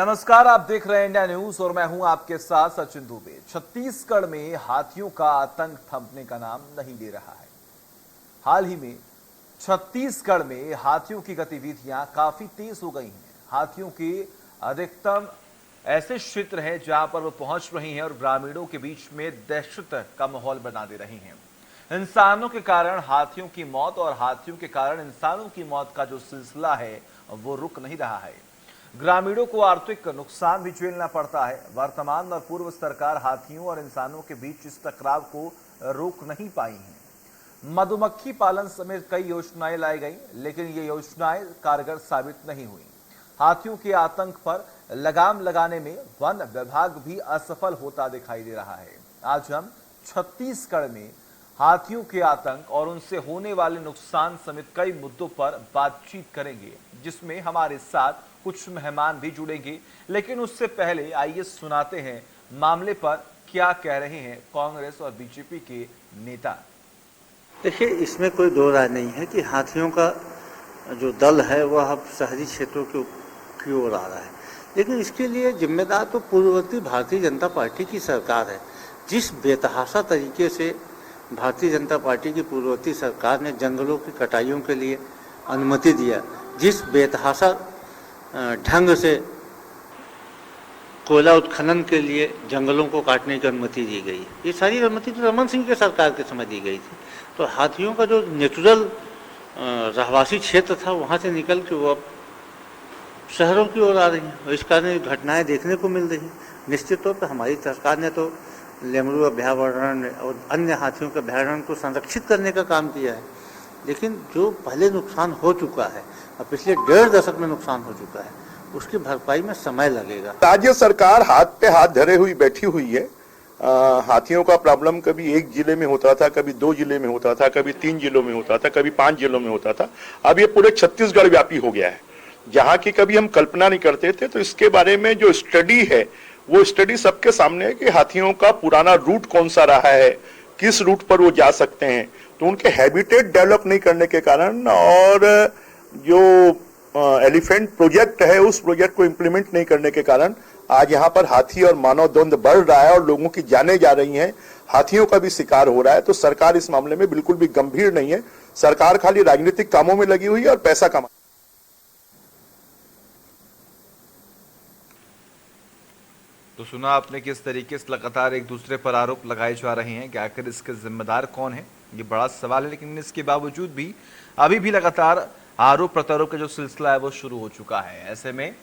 नमस्कार, आप देख रहे हैं इंडिया न्यूज और मैं हूं आपके साथ सचिन दुबे। छत्तीसगढ़ में हाथियों का आतंक थमने का नाम नहीं ले रहा है। हाल ही में छत्तीसगढ़ में हाथियों की गतिविधियां काफी तेज हो गई हैं। हाथियों के अधिकतम ऐसे क्षेत्र हैं जहां पर वो पहुंच रही हैं और ग्रामीणों के बीच में दहशत का माहौल बना दे रही हैं। इंसानों के कारण हाथियों की मौत और हाथियों के कारण इंसानों की मौत का जो सिलसिला है वो रुक नहीं रहा है। ग्रामीणों को आर्थिक नुकसान भी झेलना पड़ता है। वर्तमान और पूर्व सरकार हाथियों और इंसानों के बीच इस टकराव को रोक नहीं पाई है। मधुमक्खी पालन समेत कई योजनाएं लाई गई, लेकिन ये योजनाएं कारगर साबित नहीं हुई। हाथियों के आतंक पर लगाम लगाने में वन विभाग भी असफल होता दिखाई दे रहा है। आज हम छत्तीसगढ़ में हाथियों के आतंक और उनसे होने वाले नुकसान समेत कई मुद्दों पर बातचीत करेंगे, जिसमें हमारे साथ कुछ मेहमान भी जुड़ेंगे। लेकिन उससे पहले आइए सुनाते हैं मामले पर क्या कह रहे हैं कांग्रेस और बीजेपी के नेता। देखिए, इसमें कोई दो राय नहीं है कि हाथियों का जो दल है वह अब शहरी क्षेत्रों की ओर आ रहा है, लेकिन इसके लिए जिम्मेदार तो पूर्ववर्ती भारतीय जनता पार्टी की सरकार है। जिस बेतहाशा तरीके से भारतीय जनता पार्टी की पूर्ववर्ती सरकार ने जंगलों की कटाइयों के लिए अनुमति दिया, जिस बेतहाशा ढंग से कोयला उत्खनन के लिए जंगलों को काटने की अनुमति दी गई, ये सारी अनुमति तो रमन सिंह के सरकार के समय दी गई थी। तो हाथियों का जो नेचुरल रहवासी क्षेत्र था, वहाँ से निकल के वो अब शहरों की ओर आ रही हैं और इस कारण घटनाएं देखने को मिल रही हैं। निश्चित तौर पर हमारी सरकार ने तो लेमरू अभयारण्य और अन्य हाथियों के अभयारण्य को संरक्षित करने का काम किया है, लेकिन जो पहले नुकसान हो चुका है और पिछले 1.5 दशक में नुकसान हो चुका है, उसकी भरपाई में समय लगेगा। राज्य सरकार हाथ पे हाथ धरे हुई बैठी हुई है। हाथियों का प्रॉब्लम कभी एक जिले में होता था, कभी 2 जिले में होता था, कभी 3 जिलों में होता था, कभी 5 जिलों में होता था। अब ये पूरे छत्तीसगढ़ व्यापी हो गया है, जहां की कभी हम कल्पना नहीं करते थे। तो इसके बारे में जो स्टडी है, वो स्टडी सबके सामने है कि हाथियों का पुराना रूट कौन सा रहा है, किस रूट पर वो जा सकते हैं। तो उनके हैबिटेट डेवलप नहीं करने के कारण और जो एलिफेंट प्रोजेक्ट है, उस प्रोजेक्ट को इंप्लीमेंट नहीं करने के कारण आज यहाँ पर हाथी और मानव द्वंद्व बढ़ रहा है और लोगों की जानें जा रही हैं, हाथियों का भी शिकार हो रहा है। तो सरकार इस मामले में बिल्कुल भी गंभीर नहीं है। सरकार खाली राजनीतिक कामों में लगी हुई है और पैसा कमा। तो सुना आपने किस तरीके से लगातार एक दूसरे पर आरोप लगाए जा रहे हैं कि आखिर इसके जिम्मेदार कौन है, ये बड़ा सवाल है। लेकिन इसके बावजूद भी अभी भी लगातार आरोप प्रत्यारोप का जो सिलसिला है वो शुरू हो चुका है। ऐसे में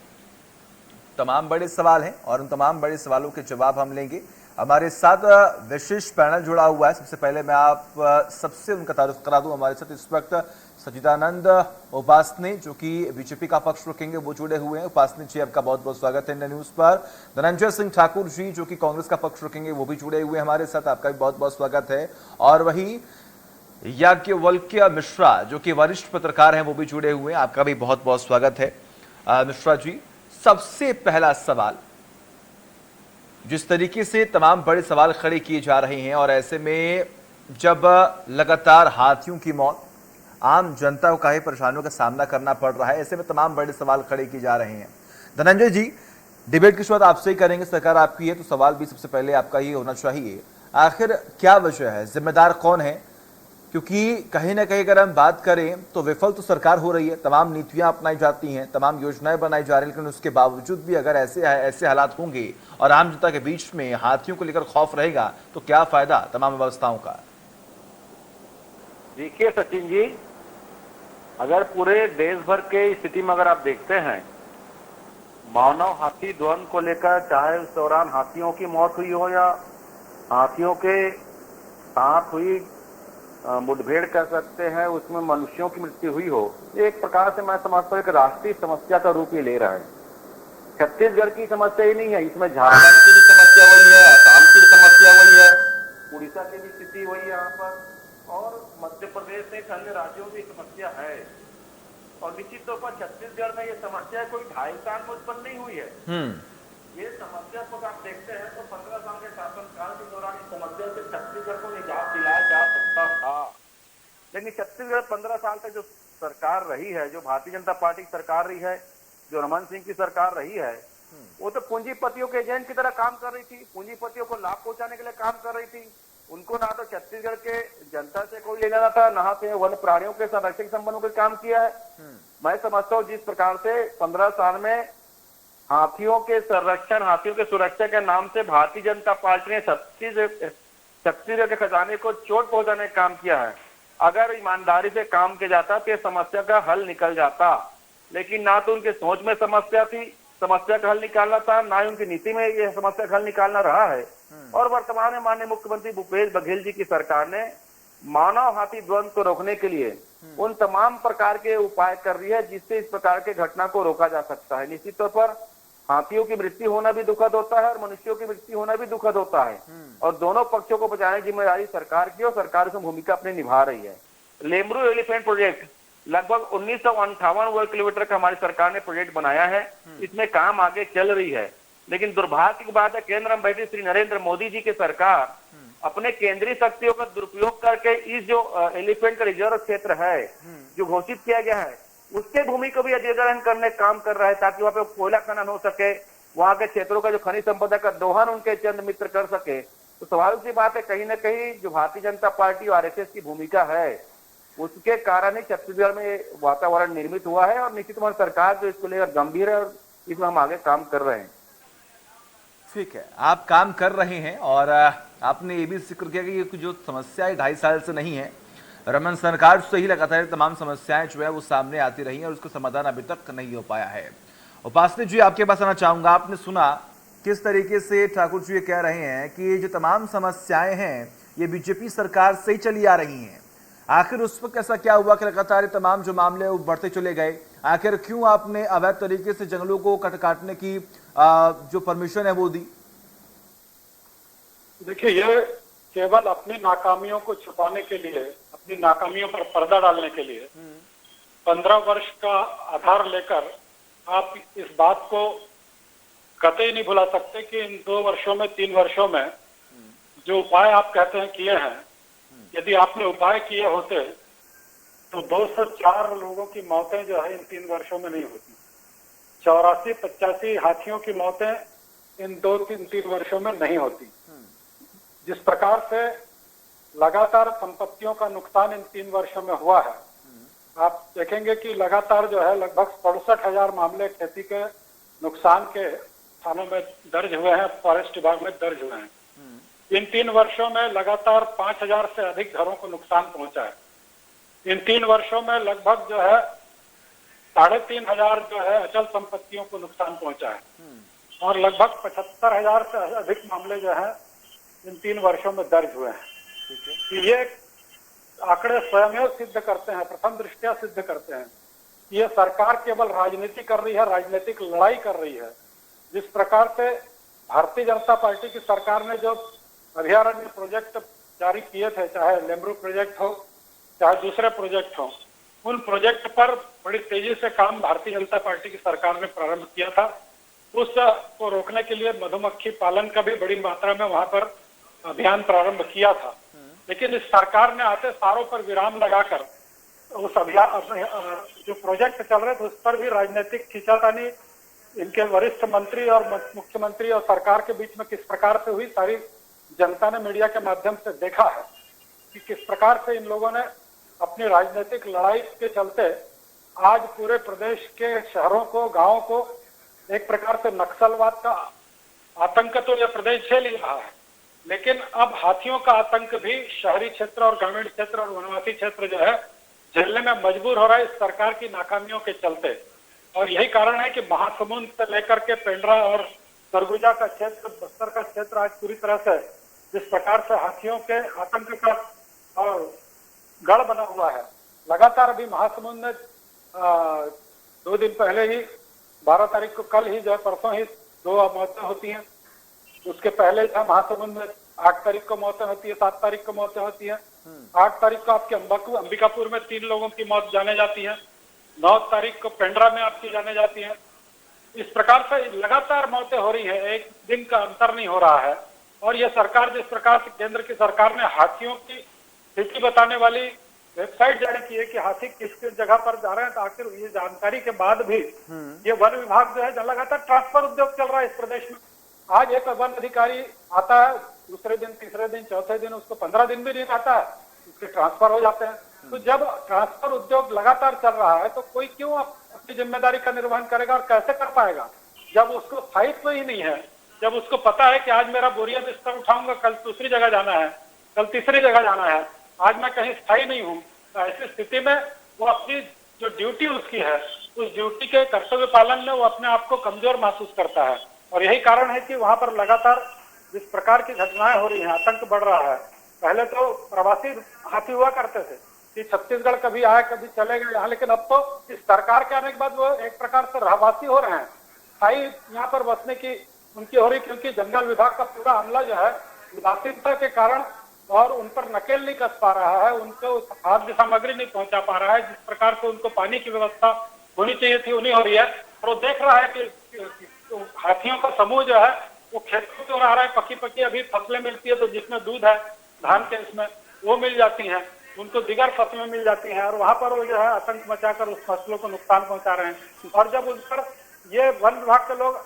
तमाम बड़े सवाल हैं और उन तमाम बड़े सवालों के जवाब हम लेंगे। हमारे साथ विशेष पैनल जुड़ा हुआ है। सबसे पहले मैं आप सबसे उनका तारुफ करा दूं। हमारे साथ इस वक्त सचिदानंद उपासने, जो कि बीजेपी का पक्ष रखेंगे, वो जुड़े हुए हैं। उपासने जी, आपका बहुत बहुत स्वागत है इंडिया न्यूज पर। धनंजय सिंह ठाकुर जी, जो कि कांग्रेस का पक्ष रखेंगे, वो भी जुड़े हुए हैं हमारे साथ, आपका भी बहुत बहुत स्वागत है। और वही याज्ञवल्क्य मिश्रा, जो कि वरिष्ठ पत्रकार हैं, वो भी जुड़े हुए हैं, आपका भी बहुत बहुत स्वागत है। मिश्रा जी, सबसे पहला सवाल, जिस तरीके से तमाम बड़े सवाल खड़े किए जा रहे हैं और ऐसे में जब लगातार हाथियों की मौत, आम जनता को काफी परेशानियों का सामना करना पड़ रहा है, ऐसे में तमाम बड़े सवाल खड़े किए जा रहे हैं। धनंजय जी, डिबेट की शुरुआत आपसे ही करेंगे, सरकार आपकी है तो सवाल भी सबसे पहले आपका ही होना चाहिए। आखिर क्या वजह है, जिम्मेदार कौन है? क्योंकि कहीं ना कहीं अगर हम बात करें तो विफल तो सरकार हो रही है, तमाम नीतियां अपनाई जाती हैं, तमाम योजनाएं बनाई जा रही हैं, लेकिन उसके बावजूद भी अगर ऐसे हालात होंगे और आम जनता के बीच में हाथियों को लेकर खौफ रहेगा तो क्या फायदा तमाम व्यवस्थाओं का? देखिए सचिन जी, अगर पूरे देश भर के स्थिति में अगर आप देखते हैं, मानव हाथी द्वंद्व को लेकर, चाहे उस दौरान हाथियों की मौत हुई हो या हाथियों के साथ हुई मुठभेड़ कर सकते हैं, उसमें मनुष्यों की मृत्यु हुई हो, एक प्रकार से मैं समझता हूँ एक राष्ट्रीय समस्या का रूप ये ले रहा है। छत्तीसगढ़ की समस्या ही नहीं है, इसमें झारखंड की भी समस्या वही है, असम की समस्या वही है, उड़ीसा की भी स्थिति वही है यहाँ पर, और मध्य प्रदेश सहित अन्य राज्यों की समस्या है। और निश्चित तौर पर छत्तीसगढ़ में ये समस्या कोई 2.5 साल में उत्पन्न नहीं हुई है। ये समस्या को आप देखते हैं तो 15 साल के शासनकाल के दौरान इस समस्या से छत्तीसगढ़ को निजात दिलाया जा सकता था। लेकिन छत्तीसगढ़ 15 साल तक जो सरकार रही है, जो भारतीय जनता पार्टी की सरकार रही है, जो रमन सिंह की सरकार रही है, वो तो पूंजीपतियों के एजेंट की तरह काम कर रही थी, पूंजीपतियों को लाभ पहुंचाने के लिए काम कर रही थी। उनको ना तो छत्तीसगढ़ के जनता से कोई लेना था, ना से वन प्राणियों के संरक्षण संबंधों के काम किया है। मैं समझता हूँ जिस प्रकार से 15 साल में हाथियों के संरक्षण, हाथियों के सुरक्षा के नाम से भारतीय जनता पार्टी ने छत्तीसगढ़ के खजाने को चोट पहुंचाने का काम किया है। अगर ईमानदारी से काम किया जाता तो ये समस्या का हल निकल जाता, लेकिन ना तो उनके सोच में समस्या थी, समस्या का हल निकालना था, ना ही उनकी नीति में ये समस्या का हल निकालना रहा है। और वर्तमान में माननीय मुख्यमंत्री भूपेश बघेल जी की सरकार ने मानव हाथी द्वंद को रोकने के लिए उन तमाम प्रकार के उपाय कर रही है जिससे इस प्रकार के घटना को रोका जा सकता है। निश्चित तौर पर हाथियों की मृत्यु होना भी दुखद होता है और मनुष्यों की मृत्यु होना भी दुखद होता है, और दोनों पक्षों को बचाने की जिम्मेदारी सरकार की और सरकार उसमें भूमिका अपनी निभा रही है। लेमरू एलिफेंट प्रोजेक्ट लगभग 1958 वर्ग किलोमीटर का हमारी सरकार ने प्रोजेक्ट बनाया है, इसमें काम आगे चल रही है। लेकिन दुर्भाग्य की बात है, केंद्र में बैठी श्री नरेंद्र मोदी जी की सरकार अपने केंद्रीय शक्तियों का दुरुपयोग करके इस जो एलिफेंट का रिजर्व क्षेत्र है जो घोषित किया गया है उसके भूमि को भी अधिग्रहण करने का काम कर रहा है, ताकि वहां पे कोयला खनन हो सके, वहां के क्षेत्रों का जो खनिज संपदा का दोहन उनके चंद मित्र कर सके। तो स्वाभाविक सी बात है, कहीं ना कहीं जो भारतीय जनता पार्टी और आरएसएस की भूमिका है उसके कारण ही छत्तीसगढ़ में वातावरण निर्मित हुआ है, और निश्चित तौर सरकार जो इसको लेकर गंभीर है और इसमें हम आगे काम कर रहे हैं। ठीक है, आप काम कर रहे हैं और आपने ये भी जिक्र किया कि ये जो समस्या है 2.5 साल से नहीं है, रमन सरकार से ही लगातार तमाम समस्याएं जो है वो सामने आती रही हैं और उसका समाधान अभी तक नहीं हो पाया है। उपासनी जी, आपके पास आना चाहूंगा, आपने सुना किस तरीके से ठाकुर जी ये कह रहे हैं कि ये जो तमाम समस्याएं हैं ये बीजेपी सरकार से ही चली आ रही हैं। आखिर उस वक्त ऐसा क्या हुआ कि लगातार तमाम जो मामले वो बढ़ते चले गए? आखिर क्यों आपने अवैध तरीके से जंगलों को काटने की जो परमिशन है वो दी? देखिए, ये केवल अपनी नाकामियों को छुपाने के लिए, अपनी नाकामियों पर पर्दा डालने के लिए 15 वर्ष का आधार लेकर आप इस बात को कतई नहीं भुला सकते कि इन 2 वर्षों में, 3 वर्षों में जो उपाय आप कहते हैं किए हैं, यदि आपने उपाय किए होते तो 204 लोगों की मौतें जो है इन 3 वर्षों में नहीं होती। 84-85 हाथियों की मौतें इन 2-3 वर्षों में नहीं होती। जिस प्रकार से लगातार संपत्तियों का नुकसान इन 3 वर्षों में हुआ है, आप देखेंगे कि लगातार जो है लगभग 67,000 मामले खेती के नुकसान के थानों में दर्ज हुए हैं, फॉरेस्ट विभाग में दर्ज हुए हैं। इन 3 वर्षों में लगातार 5,000 से अधिक घरों को नुकसान पहुंचा है। इन 3 वर्षों में लगभग जो है 3,500 जो है अचल संपत्तियों को नुकसान पहुंचा है, और लगभग 75,000 से अधिक मामले जो है इन 3 वर्षों में दर्ज हुए हैं। ये आंकड़े स्वयं सिद्ध करते हैं, प्रथम दृष्टया सिद्ध करते हैं, ये सरकार केवल राजनीति कर रही है, राजनीतिक लड़ाई कर रही है। जिस प्रकार से भारतीय जनता पार्टी की सरकार ने जो अभयारण्य प्रोजेक्ट जारी किए थे, चाहे लेमरू प्रोजेक्ट हो चाहे दूसरे प्रोजेक्ट हो, उन प्रोजेक्ट पर बड़ी तेजी से काम भारतीय जनता पार्टी की सरकार ने प्रारंभ किया था। उसको रोकने के लिए मधुमक्खी पालन का भी बड़ी मात्रा में वहां पर अभियान प्रारंभ किया था, लेकिन इस सरकार ने आते सारों पर विराम लगाकर उस अभियान जो प्रोजेक्ट चल रहे थे उस पर भी राजनीतिक खींचातानी इनके वरिष्ठ मंत्री और मुख्यमंत्री और सरकार के बीच में किस प्रकार से हुई, सारी जनता ने मीडिया के माध्यम से देखा है कि किस प्रकार से इन लोगों ने अपनी राजनीतिक लड़ाई के चलते आज पूरे प्रदेश के शहरों को, गांवों को एक प्रकार से नक्सलवाद का आतंक तो यह प्रदेश झेल ही रहा है, लेकिन अब हाथियों का आतंक भी शहरी क्षेत्र और ग्रामीण क्षेत्र और वनवासी क्षेत्र जो है झेलने में मजबूर हो रहा है इस सरकार की नाकामियों के चलते। और यही कारण है कि महासमुंद से लेकर के पेंड्रा और सरगुजा का क्षेत्र, बस्तर का क्षेत्र आज पूरी तरह से जिस प्रकार से हाथियों के आतंक का और गढ़ बना हुआ है। लगातार अभी महासमुंद में 2 दिन पहले ही 12 तारीख को, कल ही जो है परसों ही 2 मौतें होती हैं। उसके पहले था महासमुंद में 8 तारीख को मौतें होती है, 7 तारीख को मौतें होती है, 8 तारीख को आपके अंबिकापुर में 3 लोगों की मौत जाने जाती है, 9 तारीख को पेंड्रा में आपकी जाने जाती है। इस प्रकार से लगातार मौतें हो रही है, एक दिन का अंतर नहीं हो रहा है। और यह सरकार जिस प्रकार से केंद्र की सरकार ने हाथियों की स्थिति बताने वाली वेबसाइट जारी की है कि हाथी किस किस जगह पर जा रहे हैं, तो आखिर ये जानकारी के बाद भी ये वन विभाग जो है लगातार ट्रांसफर उद्योग चल रहा है इस प्रदेश में। आज एक वन अधिकारी आता है, दूसरे दिन, तीसरे दिन, चौथे दिन, उसको 15 दिन भी नहीं आता है, उसके ट्रांसफर हो जाते हैं। तो जब ट्रांसफर उद्योग लगातार चल रहा है तो कोई क्यों अपनी जिम्मेदारी का निर्वहन करेगा और कैसे कर पाएगा जब उसको स्थायित्व ही नहीं है। जब उसको पता है कि आज मेरा बोरिया बिस्तर उठाऊंगा, कल दूसरी जगह जाना है, कल तीसरी जगह जाना है, आज मैं कहीं स्थायी नहीं हूँ, तो ऐसी स्थिति में वो अपनी जो ड्यूटी उसकी है, उस ड्यूटी के कर्तव्य पालन में वो अपने आप को कमजोर महसूस करता है। और यही कारण है कि वहां पर लगातार जिस प्रकार की घटनाएं हो रही हैं, आतंक बढ़ रहा है। पहले तो प्रवासी हाथी हुआ करते थे कि छत्तीसगढ़ कभी आए कभी चले गए यहाँ, लेकिन अब तो इस सरकार के आने के बाद वो एक प्रकार से रहवासी हो रहे हैं, स्थायी यहाँ पर बसने की उनकी हो रही, क्योंकि जंगल विभाग का पूरा अमला जो है उदासीनता के कारण और उन पर नकेल नहीं कस पा रहा है, उनको खाद्य सामग्री नहीं पहुंचा पा रहा है, जिस प्रकार से उनको पानी की व्यवस्था होनी चाहिए थी वो नहीं हो रही है। और वो देख रहा है कि हाथियों का समूह जो है वो खेतों से आ रहा है, पकी पकी अभी फसलें मिलती है तो जिसमें दूध है धान के, इसमें वो मिल जाती हैं, उनको दिगर फसलें मिल जाती हैं, और वहां पर वो जो है आतंक मचाकर उस फसलों को नुकसान पहुंचा रहे हैं। और जब उस पर ये वन विभाग के लोग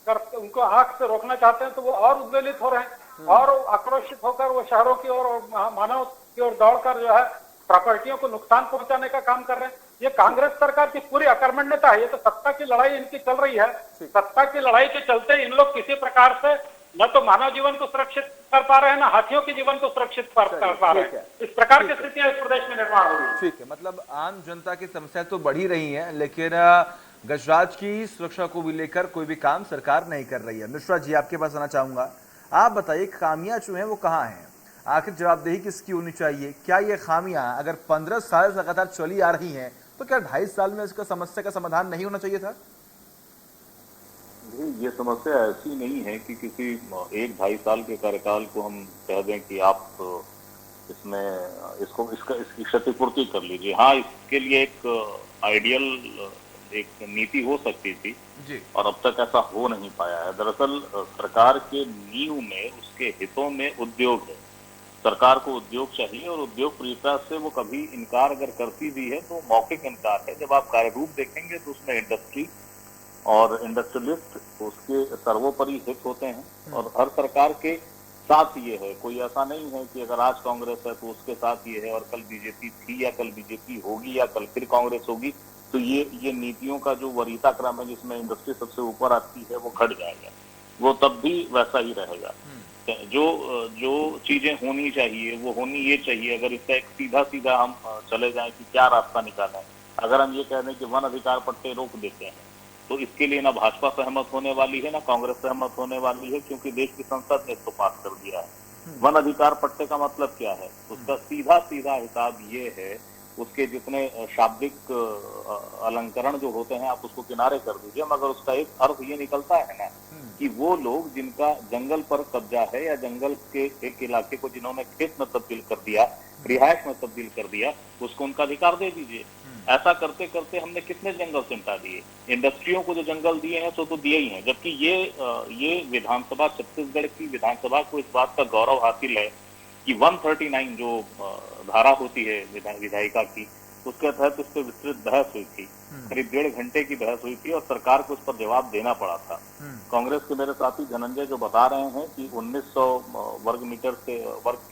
उनको आग से रोकना चाहते हैं तो वो और उद्वेलित हो रहे हैं और आक्रोशित होकर वो शहरों की ओर और मानव की ओर दौड़कर जो है प्रॉपर्टियों को नुकसान पहुंचाने का काम कर रहे हैं। ये कांग्रेस सरकार की पूरी अकर्मण्यता है। ये तो सत्ता की लड़ाई इनकी चल रही है। सत्ता की लड़ाई के चलते इन लोग किसी प्रकार से न तो मानव जीवन को सुरक्षित कर पा रहे हैं, न हाथियों के जीवन को सुरक्षित कर पा रहे हैं। इस प्रकार की स्थितियां इस प्रदेश में निर्माण हो रही है। ठीक है, मतलब आम जनता की समस्या तो बढ़ी रही है, लेकिन गजराज की सुरक्षा को भी लेकर कोई भी काम सरकार नहीं कर रही है। मिश्रा जी, आपके पास आना चाहूंगा, आप बताइए खामियां जो हैं वो कहाँ हैं? आखिर जवाबदेही किसकी होनी चाहिए? क्या ये खामियां अगर 15 साल से लगातार चली आ रही हैं तो क्या 2.5 साल में इसका समस्या का समाधान नहीं होना चाहिए था? ये समस्या ऐसी नहीं है कि किसी 1-2.5 साल के कार्यकाल को हम कह दें कि आप इसकी क्षतिपूर्ति कर लीजिए। हाँ, इसके लिए एक आइडियल एक नीति हो सकती थी जी। और अब तक ऐसा हो नहीं पाया है। दरअसल सरकार के नींव में, उसके हितों में उद्योग है। सरकार को उद्योग चाहिए और उद्योग प्रियता से वो कभी इनकार अगर करती भी है तो मौखिक इनकार है। जब आप कार्यरूप देखेंगे तो उसमें इंडस्ट्री और इंडस्ट्रियलिस्ट उसके सर्वोपरि हित होते हैं और हर सरकार के साथ ये है। कोई ऐसा नहीं है कि अगर आज कांग्रेस है तो उसके साथ ये है और कल बीजेपी थी या कल बीजेपी होगी या कल फिर कांग्रेस होगी तो ये नीतियों का जो वरीयता क्रम है जिसमें इंडस्ट्री सबसे ऊपर आती है वो घट जाएगा। वो तब भी वैसा ही रहेगा। जो चीजें होनी चाहिए वो होनी ये चाहिए। अगर इसका एक सीधा हम चले जाएं कि क्या रास्ता निकालें, अगर हम ये कह दें कि वन अधिकार पट्टे रोक देते हैं तो इसके लिए ना भाजपा सहमत होने वाली है ना कांग्रेस सहमत होने वाली है, क्योंकि देश की संसद ने इसको पास कर दिया है। वन अधिकार पट्टे का मतलब क्या है? उसका सीधा हिसाब ये है, उसके जितने शाब्दिक अलंकरण जो होते हैं आप उसको किनारे कर दीजिए, मगर उसका एक अर्थ ये निकलता है ना कि वो लोग जिनका जंगल पर कब्जा है या जंगल के एक इलाके को जिन्होंने खेत में तब्दील कर दिया, रिहायश में तब्दील कर दिया, उसको उनका अधिकार दे दीजिए। ऐसा करते करते हमने कितने जंगल सिमटा दिए। इंडस्ट्रियों को जो जंगल दिए हैं तो दिए ही हैं। जबकि ये विधानसभा, छत्तीसगढ़ की विधानसभा को इस बात का गौरव हासिल है कि 139 जो धारा होती है विधायिका की, उसके तहत उस पर विस्तृत बहस हुई थी। करीब 1.5 घंटे की बहस हुई थी और सरकार को उस पर जवाब देना पड़ा था। कांग्रेस के मेरे साथी धनंजय जो बता रहे हैं कि 1900 वर्ग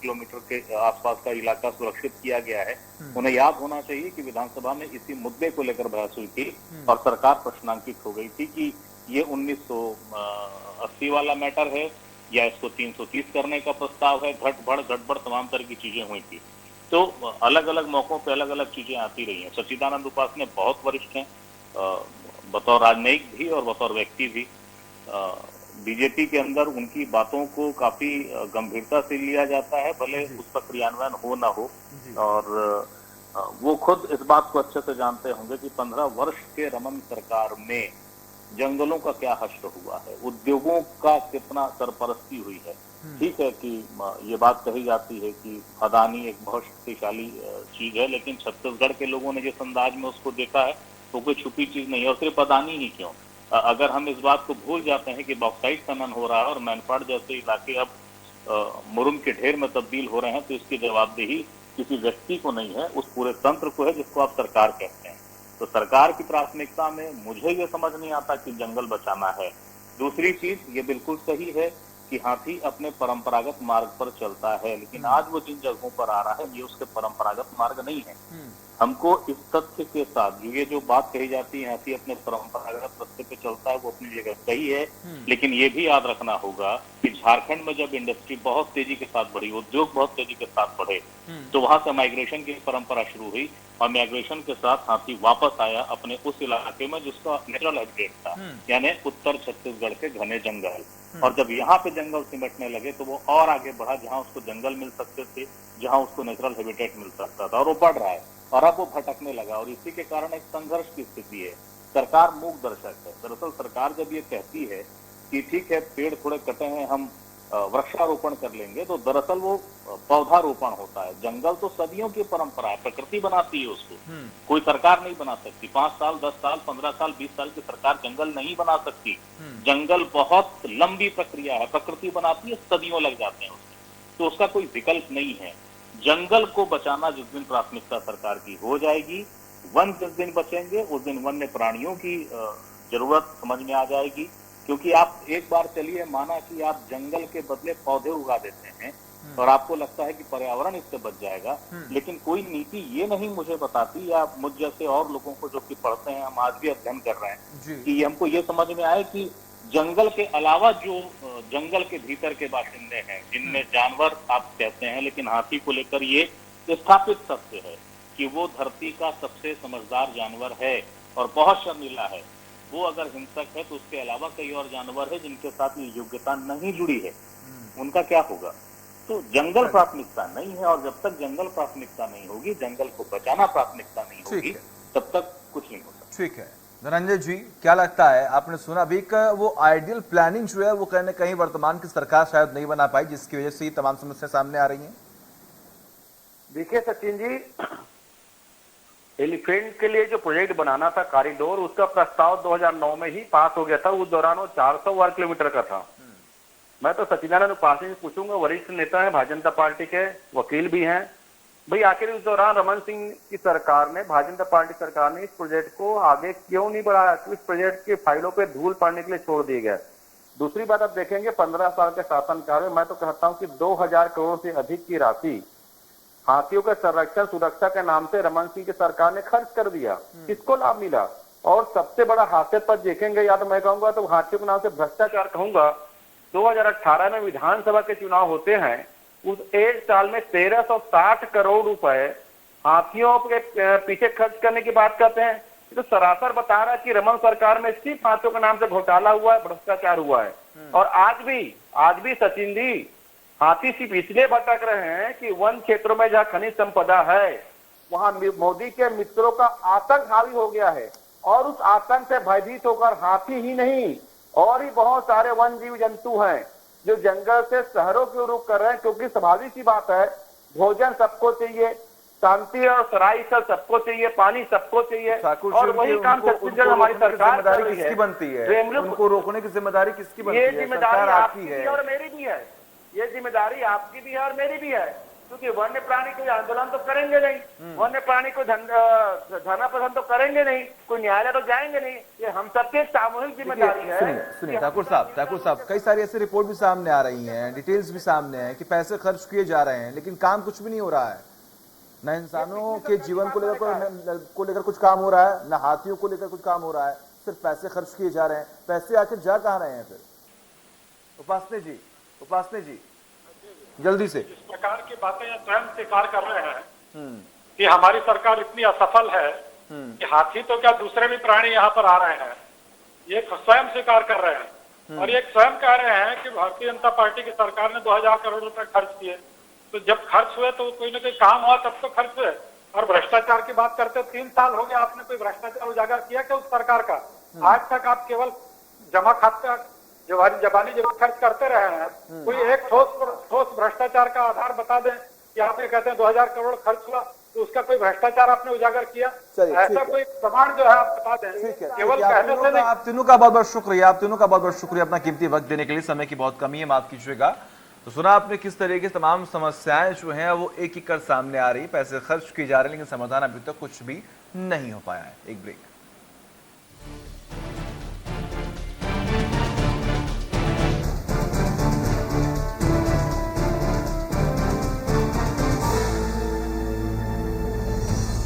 किलोमीटर के आसपास का इलाका सुरक्षित किया गया है, उन्हें याद होना चाहिए कि विधानसभा में इसी मुद्दे को लेकर बहस हुई थी और सरकार प्रश्नांकित हो गई थी कि ये 1980 वाला मैटर है या इसको 330 करने का प्रस्ताव है। घटबढ़ तमाम तरह की चीजें हुई थी। तो अलग अलग मौकों पे अलग अलग चीजें आती रही हैं। सच्चिदानंद उपासने बहुत वरिष्ठ हैं बतौर राजनयिक भी और बतौर व्यक्ति भी। बीजेपी के अंदर उनकी बातों को काफी गंभीरता से लिया जाता है, भले उस पर क्रियान्वयन हो ना हो। और वो खुद इस बात को अच्छे से जानते होंगे कि 15 वर्ष के रमन सरकार में जंगलों का क्या हश्र हुआ है, उद्योगों का कितना सरपरस्ती हुई है। ठीक है कि ये बात कही जाती है कि अदानी एक बहुत शक्तिशाली चीज है, लेकिन छत्तीसगढ़ के लोगों ने जिस अंदाज में उसको देखा है तो कोई छुपी चीज नहीं है। और सिर्फ अदानी ही क्यों, अगर हम इस बात को भूल जाते हैं कि बॉक्साइट खनन हो रहा है और मैनपाट जैसे इलाके अब मुरुम के ढेर में तब्दील हो रहे हैं, तो इसकी जवाबदेही किसी व्यक्ति को नहीं है, उस पूरे तंत्र को है जिसको आप सरकार कहते हैं। तो सरकार की प्राथमिकता में मुझे ये समझ नहीं आता कि जंगल बचाना है। दूसरी चीज, ये बिल्कुल सही है कि हाथी अपने परंपरागत मार्ग पर चलता है, लेकिन आज वो जिन जगहों पर आ रहा है ये उसके परंपरागत मार्ग नहीं है। हमको इस तथ्य के साथ ये जो बात कही जाती है हाथी अपने परंपरागत रास्ते पे चलता है, वो अपनी जगह सही है, लेकिन ये भी याद रखना होगा कि झारखंड में जब इंडस्ट्री बहुत तेजी के साथ बढ़ी, उद्योग बहुत तेजी के साथ बढ़े, तो वहां से माइग्रेशन की परंपरा शुरू हुई और माइग्रेशन के साथ हाथी वापस आया अपने उस इलाके में जिसका नेचुरल हैबिटेट था, यानी उत्तर छत्तीसगढ़ के घने जंगल। और जब यहाँ पे जंगल सिमटने लगे तो वो और आगे बढ़ा, जहाँ उसको जंगल मिल सकते थे, जहाँ उसको नेचुरल हैबिटेट मिल सकता था, और वो बढ़ रहा है और अब वो भटकने लगा। और इसी के कारण एक संघर्ष की स्थिति है। सरकार मूक दर्शक है। दरअसल सरकार जब ये कहती है कि ठीक है पेड़ थोड़े कटे हैं, हम वृक्षारोपण कर लेंगे, तो दरअसल वो पौधारोपण होता है। जंगल तो सदियों की परंपरा है, प्रकृति बनाती है उसको, कोई सरकार नहीं बना सकती। 5 साल 10 साल 15 साल 20 साल की सरकार जंगल नहीं बना सकती। जंगल बहुत लंबी प्रक्रिया है, प्रकृति बनाती है, सदियों लग जाते हैं उसमें, तो उसका कोई विकल्प नहीं है। जंगल को बचाना जिस दिन प्राथमिकता सरकार की हो जाएगी, वन जिस दिन बचेंगे, उस दिन वन्य प्राणियों की जरूरत समझ में आ जाएगी। क्योंकि आप एक बार चलिए, माना कि आप जंगल के बदले पौधे उगा देते हैं और आपको लगता है कि पर्यावरण इससे बच जाएगा, लेकिन कोई नीति ये नहीं मुझे बताती, या मुझ जैसे और लोगों को जो कि पढ़ते हैं, हम आज भी अध्ययन कर रहे हैं, कि हमको ये समझ में आए कि जंगल के अलावा जो जंगल के भीतर के बाशिंदे हैं, जिनमें जानवर आप कहते हैं, लेकिन हाथी को लेकर ये स्थापित सत्य है कि वो धरती का सबसे समझदार जानवर है और बहुत शर्मीला है। वो अगर हिंसक है तो उसके अलावा कई और जानवर है जिनके साथ ये योग्यता नहीं जुड़ी है, उनका क्या होगा? तो जंगल प्राथमिकता नहीं है, और जब तक जंगल प्राथमिकता नहीं होगी, जंगल को बचाना प्राथमिकता नहीं होगी, तब तक कुछ नहीं हो सकता। ठीक है धनंजय जी, क्या लगता है, आपने सुना अभी का वो आइडियल प्लानिंग जो है वो कहीं ना कहीं वर्तमान की सरकार शायद नहीं बना पाई, जिसकी वजह से ये तमाम समस्या सामने आ रही हैं। देखिए सचिन जी, एलिफेंट के लिए जो प्रोजेक्ट बनाना था कॉरिडोर, उसका प्रस्ताव 2009 में ही पास हो गया था। उस दौरान वो 400 वर्ग किलोमीटर का था। मैं तो सचिदानंद उपाध्याय से पूछूंगा, वरिष्ठ नेता है भारतीय जनता पार्टी के, वकील भी हैं, भाई आखिर उस दौरान रमन सिंह की सरकार ने, भारतीय जनता पार्टी सरकार ने इस प्रोजेक्ट को आगे क्यों नहीं बढ़ाया? इस प्रोजेक्ट की फाइलों पे धूल पड़ने के लिए छोड़ दिए गए। दूसरी बात आप देखेंगे 15 साल के शासनकाल में मैं तो कहता हूं कि 2000 करोड़ से अधिक की राशि हाथियों के संरक्षण सुरक्षा के नाम से रमन सिंह की सरकार ने खर्च कर दिया। किसको लाभ मिला? और सबसे बड़ा हास्य पर देखेंगे, या तो मैं कहूंगा तो हाथियों के नाम से भ्रष्टाचार कहूंगा। 2018 में विधानसभा के चुनाव होते हैं, उस 1 साल में 1360 करोड़ रुपए हाथियों के पीछे खर्च करने की बात करते हैं। तो सरासर बता रहा है कि रमन सरकार में सिर्फ हाथियों के नाम से घोटाला हुआ है, भ्रष्टाचार हुआ है। और आज भी सचिन जी, हाथी सिर्फ इसलिए भटक रहे हैं कि वन क्षेत्रों में जहाँ खनिज संपदा है, वहां मोदी के मित्रों का आतंक हावी हो गया है, और उस आतंक से भयभीत होकर हाथी ही नहीं और भी बहुत सारे वन जीव जंतु हैं जो जंगल से शहरों की ओर रुख कर रहे हैं। क्योंकि स्वाभाविक सी बात है, भोजन सबको चाहिए, शांति और सराय सबको चाहिए, पानी सबको चाहिए, और वही काम छत्तीसगढ़ हमारी सरकार कर रही है। किसकी बनती है? उनको रोकने की जिम्मेदारी किसकी बनती है? ये जिम्मेदारी आपकी भी है और मेरी भी है। ये जिम्मेदारी आपकी भी है और मेरी भी है, क्योंकि वन्य प्राणी कोई आंदोलन तो करेंगे नहीं, वन्य प्राणी को धरना प्रदर्शन तो करेंगे नहीं, कोई न्यायालय तो जाएंगे नहीं। ये हम सबकी सामूहिक जिम्मेदारी है। सुनिए ठाकुर साहब, कई सारी ऐसी रिपोर्ट भी सामने आ रही हैं, डिटेल्स भी सामने हैं कि पैसे खर्च किए जा रहे हैं, लेकिन काम कुछ भी नहीं हो रहा है। न इंसानों के जीवन को लेकर कुछ काम हो रहा है, न हाथियों को लेकर कुछ काम हो रहा है, सिर्फ पैसे खर्च किए जा रहे हैं। पैसे आखिर जा कहाँ रहे हैं फिर? उपासने जी जल्दी से। इस प्रकार की बातें स्वयं स्वीकार कर रहे हैं कि हमारी सरकार इतनी असफल है कि हाथी तो क्या दूसरे भी प्राणी यहाँ पर आ रहे हैं, ये स्वयं स्वीकार कर रहे हैं। और ये स्वयं कह रहे हैं कि भारतीय जनता पार्टी की सरकार ने 2000 करोड़ रुपए खर्च किए। तो जब खर्च हुए तो कोई ना कोई काम हुआ तब तो खर्च हुए। और भ्रष्टाचार की बात करते, 3 साल हो गया, आपने कोई भ्रष्टाचार उजागर किया क्या उस सरकार का? आज तक आप केवल जमा खाता जबानी जब खर्च करते रहे हैं। कोई एक ठोस भ्रष्टाचार का आधार बता दें कि आप ये कहते हैं 2000 करोड़ खर्च हुआ, तो उसका कोई भ्रष्टाचार आपने उजागर किया? ऐसा कोई प्रमाण जो है आप बता दें। केवल कहने से नहीं। आप तीनों का बहुत बहुत शुक्रिया, अपना कीमती वक्त देने के लिए। समय की बहुत कमी है, माफ कीजिएगा। तो सुना आपने किस तरीके से तमाम समस्याएं जो हैं वो एक एक कर सामने आ रही, पैसे खर्च किए जा रहे हैं लेकिन समाधान अभी तक कुछ भी नहीं हो पाया है। एक ब्रेक।